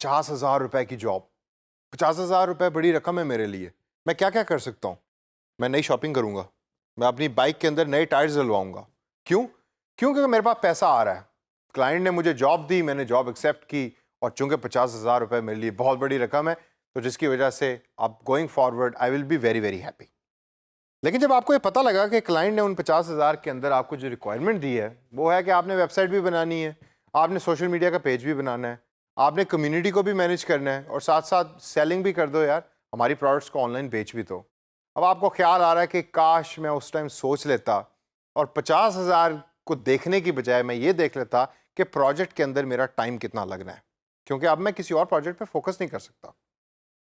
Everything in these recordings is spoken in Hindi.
50,000 रुपए की जॉब। 50,000 रुपए बड़ी रकम है मेरे लिए। मैं क्या क्या कर सकता हूँ? मैं नई शॉपिंग करूंगा, मैं अपनी बाइक के अंदर नए टायर्स डलवाऊंगा। क्यों? क्योंकि मेरे पास पैसा आ रहा है, क्लाइंट ने मुझे जॉब दी, मैंने जॉब एक्सेप्ट की, और चूंकि 50,000 रुपए मेरे लिए बहुत बड़ी रकम है, तो जिसकी वजह से अब going forward I will be very very happy. लेकिन जब आपको ये पता लगा कि क्लाइंट ने उन 50,000 के अंदर आपको जो रिक्वायरमेंट दी है वो है कि आपने वेबसाइट भी बनानी है, आपने सोशल मीडिया का पेज भी बनाना है, आपने कम्युनिटी को भी मैनेज करना है, और साथ साथ सेलिंग भी कर दो यार, हमारी प्रोडक्ट्स को ऑनलाइन बेच भी दो। अब आपको ख्याल आ रहा है कि काश मैं उस टाइम सोच लेता और 50,000 को देखने की बजाय मैं ये देख लेता कि प्रोजेक्ट के अंदर मेरा टाइम कितना लगना है, क्योंकि अब मैं किसी और प्रोजेक्ट पे फोकस नहीं कर सकता।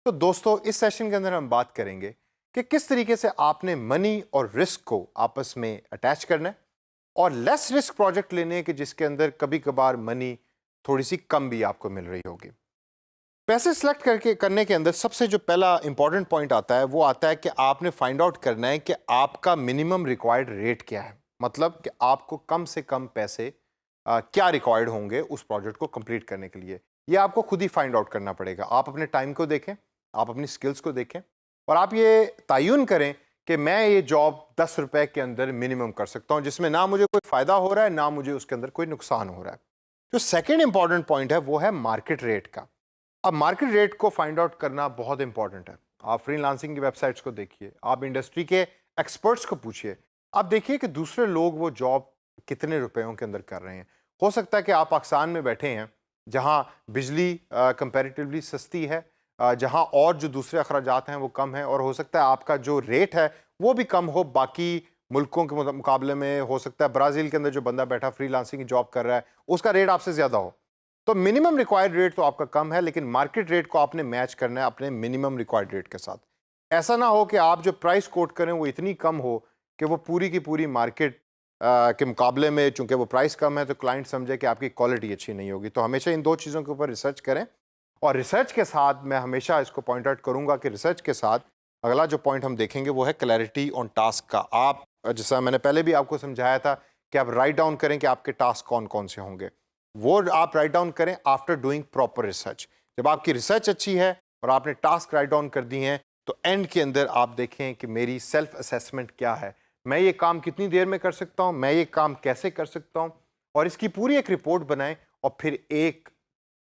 तो दोस्तों, इस सेशन के अंदर हम बात करेंगे कि किस तरीके से आपने मनी और रिस्क को आपस में अटैच करना है, और लेस रिस्क प्रोजेक्ट लेने हैं कि जिसके अंदर कभी कभार मनी थोड़ी सी कम भी आपको मिल रही होगी। पैसे सिलेक्ट करने के अंदर सबसे जो पहला इंपॉर्टेंट पॉइंट आता है वो आता है कि आपने फाइंड आउट करना है कि आपका मिनिमम रिक्वायर्ड रेट क्या है। मतलब कि आपको कम से कम पैसे क्या रिक्वायर्ड होंगे उस प्रोजेक्ट को कंप्लीट करने के लिए। ये आपको खुद ही फाइंड आउट करना पड़ेगा। आप अपने टाइम को देखें, आप अपनी स्किल्स को देखें, और आप ये तयन करें कि मैं ये जॉब 10 रुपए के अंदर मिनिमम कर सकता हूं, जिसमें ना मुझे कोई फायदा हो रहा है ना मुझे उसके अंदर कोई नुकसान हो रहा है। जो सेकेंड इंपॉर्टेंट पॉइंट है वो है मार्केट रेट का। अब मार्केट रेट को फाइंड आउट करना बहुत इंपॉर्टेंट है। आप फ्रीलांसिंग की वेबसाइट्स को देखिए, आप इंडस्ट्री के एक्सपर्ट्स को पूछिए, आप देखिए कि दूसरे लोग वो जॉब कितने रुपयों के अंदर कर रहे हैं। हो सकता है कि आप पाकिस्तान में बैठे हैं जहां बिजली कंपैरेटिवली सस्ती है, जहां और जो दूसरे अखराजात हैं वो कम है, और हो सकता है आपका जो रेट है वो भी कम हो बाकी मुल्कों के मुकाबले में। हो सकता है ब्राज़ील के अंदर जो बंदा बैठा फ्रीलांसिंग की जॉब कर रहा है उसका रेट आपसे ज़्यादा हो। तो मिनिमम रिक्वायर्ड रेट तो आपका कम है, लेकिन मार्केट रेट को आपने मैच करना है अपने मिनिमम रिक्वायर्ड रेट के साथ। ऐसा ना हो कि आप जो प्राइस कोट करें वो इतनी कम हो कि वो पूरी की पूरी मार्केट के मुकाबले में, चूंकि वो प्राइस कम है तो क्लाइंट समझे कि आपकी क्वालिटी अच्छी नहीं होगी। तो हमेशा इन दो चीज़ों के ऊपर रिसर्च करें, और रिसर्च के साथ मैं हमेशा इसको पॉइंट आउट करूंगा कि रिसर्च के साथ अगला जो पॉइंट हम देखेंगे वो है क्लैरिटी ऑन टास्क का। आप, जैसा मैंने पहले भी आपको समझाया था कि आप राइट डाउन करें कि आपके टास्क कौन कौन से होंगे, वो आप राइट डाउन करें आफ्टर डूइंग प्रॉपर रिसर्च। जब आपकी रिसर्च अच्छी है और आपने टास्क राइट डाउन कर दी हैं, तो एंड के अंदर आप देखें कि मेरी सेल्फ असेसमेंट क्या है, मैं ये काम कितनी देर में कर सकता हूँ, मैं ये काम कैसे कर सकता हूँ, और इसकी पूरी एक रिपोर्ट बनाएं, और फिर एक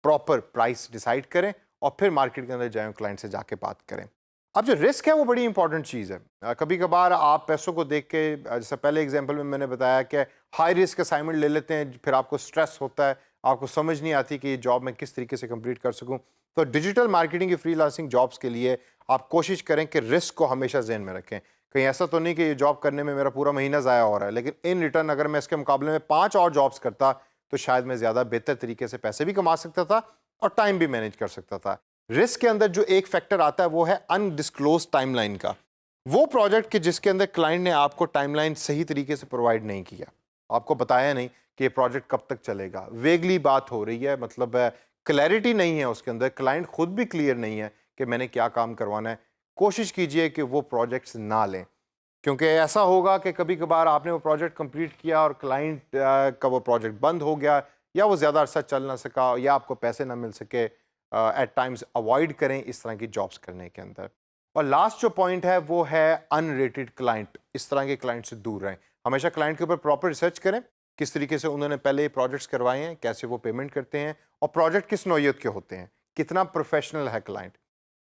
प्रॉपर प्राइस डिसाइड करें, और फिर मार्केट के अंदर जाएं, क्लाइंट से जाके बात करें। अब जो रिस्क है वो बड़ी इंपॉर्टेंट चीज़ है। कभी कभार आप पैसों को देख के, जैसे पहले एग्जांपल में मैंने बताया कि हाई रिस्क असाइनमेंट ले लेते हैं, फिर आपको स्ट्रेस होता है, आपको समझ नहीं आती कि ये जॉब मैं किस तरीके से कंप्लीट कर सकूं। तो डिजिटल मार्केटिंग की फ्रीलांसिंग जॉब्स के लिए आप कोशिश करें कि रिस्क को हमेशा ज़हन में रखें। कहीं ऐसा तो नहीं कि ये जॉब करने में मेरा पूरा महीना ज़ाया हो रहा है, लेकिन इन रिटर्न अगर मैं इसके मुकाबले में 5 और जॉब्स करता तो शायद मैं ज़्यादा बेहतर तरीके से पैसे भी कमा सकता था और टाइम भी मैनेज कर सकता था। रिस्क के अंदर जो एक फैक्टर आता है वो है अनडिस्क्लोज टाइमलाइन का। वो प्रोजेक्ट के जिसके अंदर क्लाइंट ने आपको टाइमलाइन सही तरीके से प्रोवाइड नहीं किया, आपको बताया नहीं कि ये प्रोजेक्ट कब तक चलेगा, वेगली बात हो रही है, मतलब क्लैरिटी नहीं है उसके अंदर, क्लाइंट खुद भी क्लियर नहीं है कि मैंने क्या काम करवाना है। कोशिश कीजिए कि वो प्रोजेक्ट्स ना लें, क्योंकि ऐसा होगा कि कभी कभार आपने वो प्रोजेक्ट कंप्लीट किया और क्लाइंट का वो प्रोजेक्ट बंद हो गया, या वो ज़्यादा अरसा चल ना सका, या आपको पैसे ना मिल सके। एट टाइम्स अवॉइड करें इस तरह की जॉब्स करने के अंदर। और लास्ट जो पॉइंट है वो है अनरेटेड क्लाइंट। इस तरह के क्लाइंट से दूर रहें। हमेशा क्लाइंट के ऊपर प्रॉपर रिसर्च करें, किस तरीके से उन्होंने पहले प्रोजेक्ट्स करवाए हैं, कैसे वो पेमेंट करते हैं, और प्रोजेक्ट किस नौइयत के होते हैं, कितना प्रोफेशनल है क्लाइंट।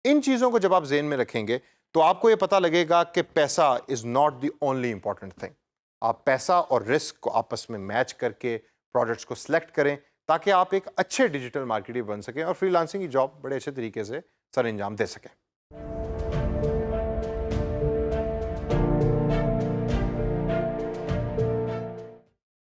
इन चीज़ों को जब आप जेहन में रखेंगे तो आपको ये पता लगेगा कि पैसा is not the only important thing. आप पैसा और रिस्क को आपस में मैच करके प्रोजेक्ट्स को सिलेक्ट करें, ताकि आप एक अच्छे डिजिटल मार्केटर बन सकें और फ्रीलांसिंग की जॉब बड़े अच्छे तरीके से सर अंजाम दे सकें।